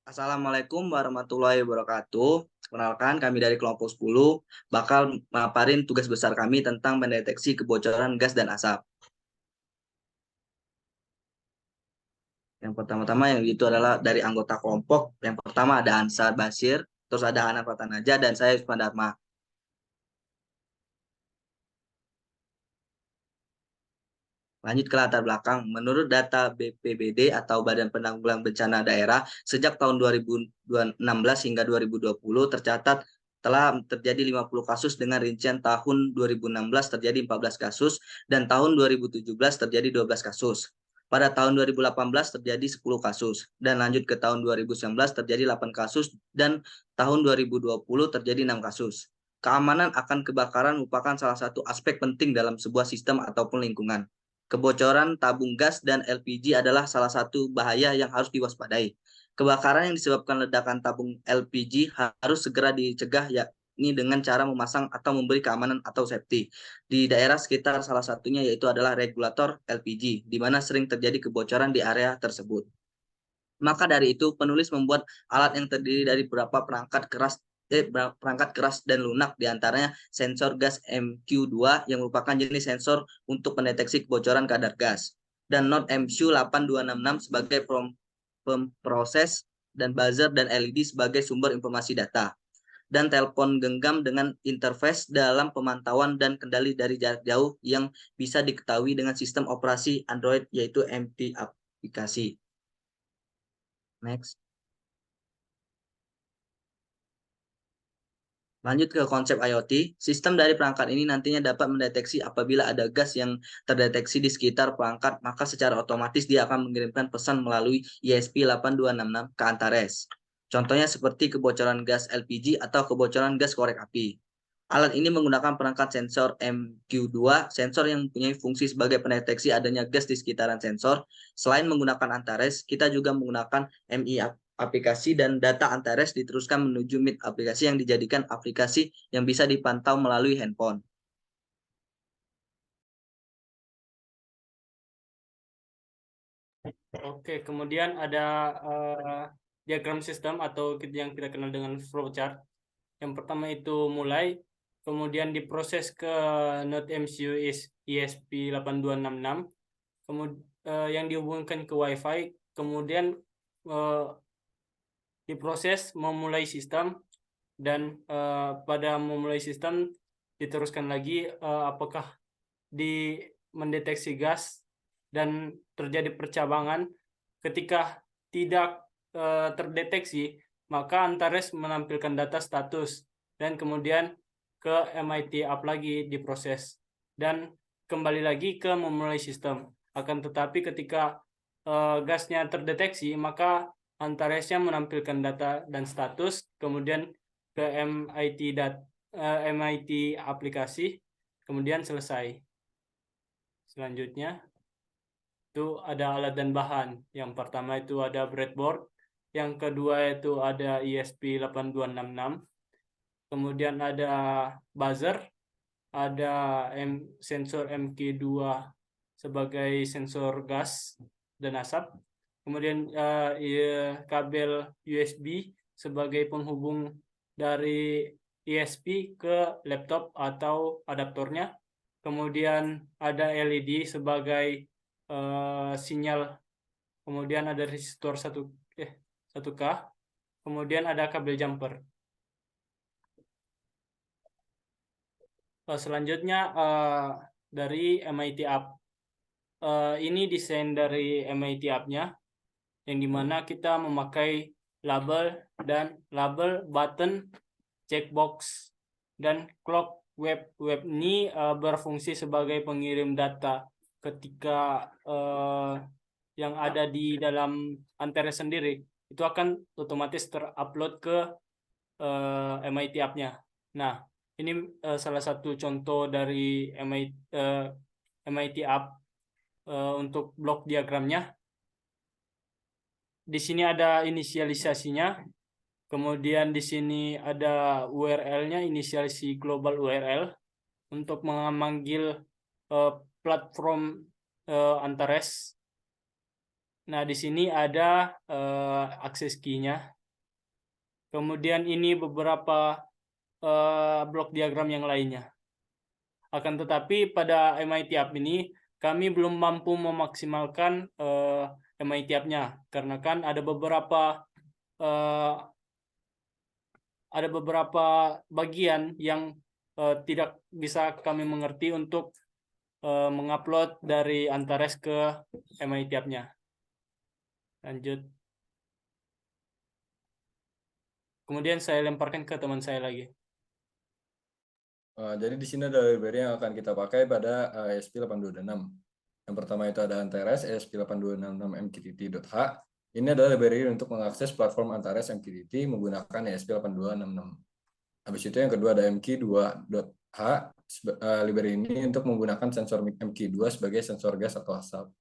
Assalamualaikum warahmatullahi wabarakatuh. Perkenalkan, kami dari kelompok 10 bakal memaparin tugas besar kami tentang mendeteksi kebocoran gas dan asap. Yang pertama-tama yang itu adalah dari anggota kelompok. Yang pertama ada Ansar Basir, terus ada Hana Pratanaja, dan saya Yusman Dharma. Lanjut ke latar belakang. Menurut data BPBD atau Badan Penanggulangan Bencana Daerah, sejak tahun 2016 hingga 2020 tercatat telah terjadi 50 kasus dengan rincian tahun 2016 terjadi 14 kasus dan tahun 2017 terjadi 12 kasus. Pada tahun 2018 terjadi 10 kasus dan lanjut ke tahun 2019 terjadi 8 kasus dan tahun 2020 terjadi 6 kasus. Keamanan akan kebakaran merupakan salah satu aspek penting dalam sebuah sistem ataupun lingkungan. Kebocoran tabung gas dan LPG adalah salah satu bahaya yang harus diwaspadai. Kebakaran yang disebabkan ledakan tabung LPG harus segera dicegah, yakni dengan cara memasang atau memberi keamanan atau safety. Di daerah sekitar salah satunya yaitu adalah regulator LPG, di mana sering terjadi kebocoran di area tersebut. Maka dari itu, penulis membuat alat yang terdiri dari beberapa perangkat keras dan lunak, diantaranya sensor gas MQ2 yang merupakan jenis sensor untuk mendeteksi kebocoran kadar gas, dan Node MCU 8266 sebagai pemproses, dan buzzer dan LED sebagai sumber informasi data, dan telepon genggam dengan interface dalam pemantauan dan kendali dari jarak jauh yang bisa diketahui dengan sistem operasi Android yaitu MT aplikasi. Next. Lanjut ke konsep IoT, sistem dari perangkat ini nantinya dapat mendeteksi apabila ada gas yang terdeteksi di sekitar perangkat, maka secara otomatis dia akan mengirimkan pesan melalui ESP8266 ke Antares. Contohnya seperti kebocoran gas LPG atau kebocoran gas korek api. Alat ini menggunakan perangkat sensor MQ2, sensor yang mempunyai fungsi sebagai pendeteksi adanya gas di sekitaran sensor. Selain menggunakan Antares, kita juga menggunakan MI aplikasi, dan data Antares diteruskan menuju MIT aplikasi yang dijadikan aplikasi yang bisa dipantau melalui handphone. Oke, kemudian ada diagram sistem atau yang kita kenal dengan flowchart. Yang pertama itu mulai, kemudian diproses ke node MCU ESP8266, kemudian yang dihubungkan ke WiFi, kemudian diproses memulai sistem, dan pada memulai sistem diteruskan lagi apakah di mendeteksi gas dan terjadi percabangan. Ketika tidak terdeteksi, maka Antares menampilkan data status dan kemudian ke MIT up lagi diproses dan kembali lagi ke memulai sistem. Akan tetapi ketika gasnya terdeteksi, maka Antaresnya menampilkan data dan status, kemudian ke MIT aplikasi, kemudian selesai. Selanjutnya itu ada alat dan bahan. Yang pertama itu ada breadboard, yang kedua itu ada ESP8266, kemudian ada buzzer, ada sensor MQ2 sebagai sensor gas dan asap, kemudian kabel USB sebagai penghubung dari ESP ke laptop atau adaptornya, kemudian ada LED sebagai sinyal, kemudian ada resistor 1K, kemudian ada kabel jumper. Selanjutnya dari MIT App. Ini desain dari MIT App-nya, yang dimana kita memakai label button, checkbox, dan clock. Web ini berfungsi sebagai pengirim data ketika yang ada di dalam Antares sendiri itu akan otomatis terupload ke MIT App-nya. Nah, ini salah satu contoh dari MIT App untuk blok diagramnya. Di sini ada inisialisasinya, kemudian di sini ada URL-nya, inisialisasi global URL untuk memanggil platform Antares. Nah, di sini ada akses key-nya. Kemudian ini beberapa blok diagram yang lainnya. Akan tetapi pada MIT App ini kami belum mampu memaksimalkan MIT App-nya karena kan ada beberapa bagian yang tidak bisa kami mengerti untuk mengupload dari Antares ke MIT App-nya. Lanjut. Kemudian saya lemparkan ke teman saya lagi. Jadi di sini ada library yang akan kita pakai pada ASP8266. Yang pertama itu ada Antares ASP8266 mqtt.h. Ini adalah library untuk mengakses platform Antares MQTT menggunakan ASP8266. Habis itu yang kedua ada mq2.h. Library ini untuk menggunakan sensor mq2 sebagai sensor gas atau asap.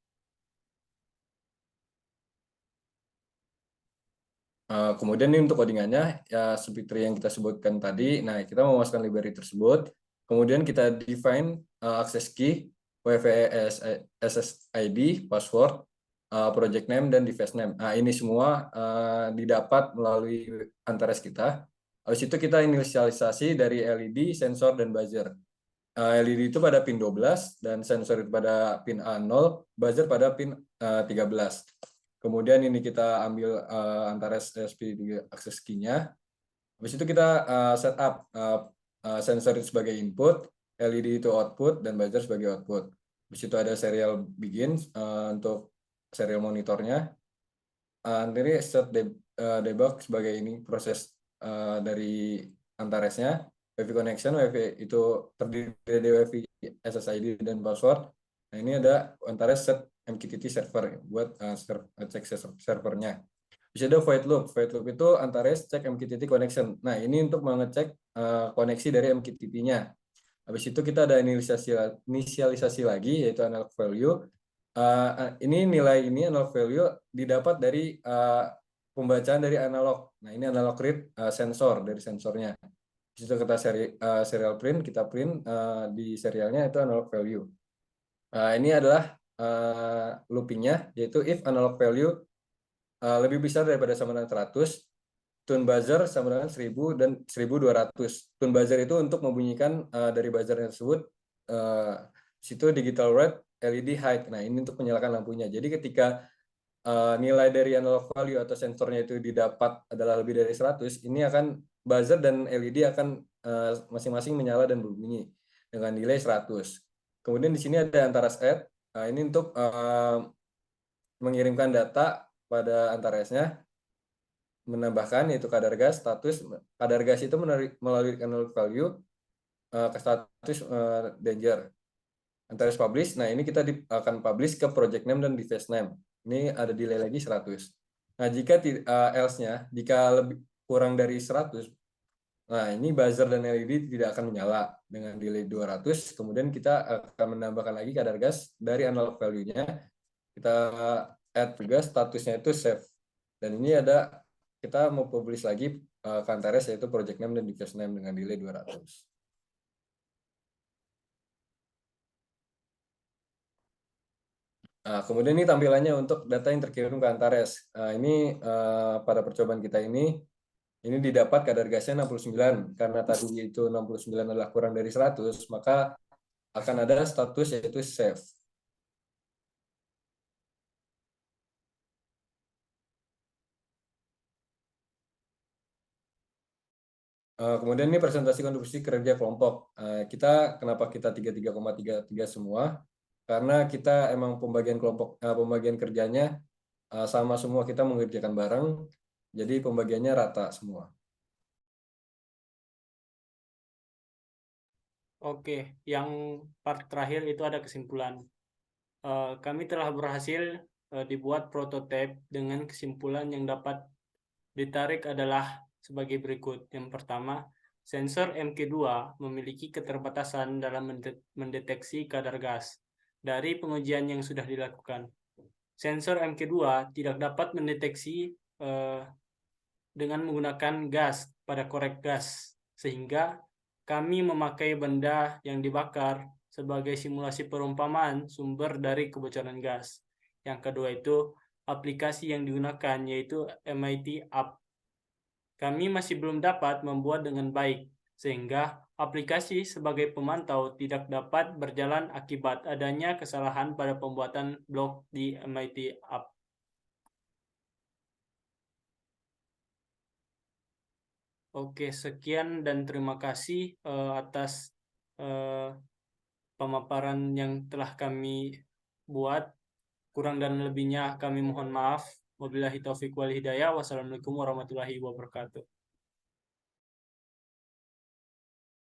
Kemudian ini untuk codingannya, ya seperti yang kita sebutkan tadi. Nah, kita memasukkan library tersebut. Kemudian kita define access key, WFE SSID, password, project name, dan device name. Nah, ini semua didapat melalui Antares kita. Habis itu kita inisialisasi dari LED, sensor, dan buzzer. LED itu pada pin 12, dan sensor itu pada pin A0, buzzer pada pin 13. Kemudian ini kita ambil Antares SP3 access key-nya. Habis itu kita setup sensor itu sebagai input, LED itu output, dan buzzer sebagai output. Habis itu ada serial begin untuk serial monitornya. Nanti set debug sebagai ini proses dari Antaresnya. WiFi connection, WiFi itu terdiri dari WiFi SSID dan password. Nah, ini ada Antares set MQTT server buat cek servernya. Bisa ada void loop. Void loop itu Antares cek MQTT connection. Nah, ini untuk mengecek koneksi dari MQTT-nya. Habis itu kita ada inisialisasi lagi, yaitu analog value. Ini nilai ini analog value didapat dari pembacaan dari analog. Nah, ini analog read sensor dari sensornya. Di situ kita serial print, kita print di serialnya itu analog value. Ini adalah loopingnya, yaitu if analog value lebih besar daripada sama dengan 100, tune buzzer sama dengan 1000 dan 1200. Tune buzzer itu untuk membunyikan dari buzzer tersebut, situ digital red, LED high. Nah, ini untuk menyalakan lampunya. Jadi ketika nilai dari analog value atau sensornya itu didapat adalah lebih dari 100, ini akan buzzer dan LED akan masing-masing menyala dan berbunyi dengan nilai 100. Kemudian di sini ada Antares add. Nah, ini untuk mengirimkan data pada Antaresnya, menambahkan yaitu kadar gas, status. Kadar gas itu melalui analog value ke status danger. Antares publish. Nah, ini kita akan publish ke project name dan device name. Ini ada delay lagi 100. Nah, jika else-nya, jika lebih kurang dari 100, nah ini buzzer dan LED tidak akan menyala dengan delay 200. Kemudian kita akan menambahkan lagi kadar gas dari analog value-nya. Kita add juga statusnya itu save. Dan ini ada, kita mau publish lagi ke Antares, yaitu project name dan device name dengan delay 200. Nah, kemudian ini tampilannya untuk data yang terkirim ke Antares. Ini pada percobaan kita ini didapat kadar gasnya 69. Karena tadi itu 69 adalah kurang dari 100, maka akan ada status yaitu save. Kemudian ini presentasi kontribusi kerja kelompok. Kenapa kita 33,33 semua? Karena kita emang pembagian kelompok, pembagian kerjanya sama semua, kita mengerjakan bareng, jadi pembagiannya rata semua. Oke, yang part terakhir itu ada kesimpulan. Kami telah berhasil dibuat prototipe dengan kesimpulan yang dapat ditarik adalah sebagai berikut. Yang pertama, sensor MQ2 memiliki keterbatasan dalam mendeteksi kadar gas dari pengujian yang sudah dilakukan. Sensor MQ2 tidak dapat mendeteksi dengan menggunakan gas pada korek gas, sehingga kami memakai benda yang dibakar sebagai simulasi perumpamaan sumber dari kebocoran gas. Yang kedua itu aplikasi yang digunakan, yaitu MIT App. Kami masih belum dapat membuat dengan baik, sehingga aplikasi sebagai pemantau tidak dapat berjalan akibat adanya kesalahan pada pembuatan blog di MIT App. Oke, sekian dan terima kasih atas pemaparan yang telah kami buat. Kurang dan lebihnya kami mohon maaf. Wabillahi taufiq wal hidayah. Wassalamualaikum warahmatullahi wabarakatuh.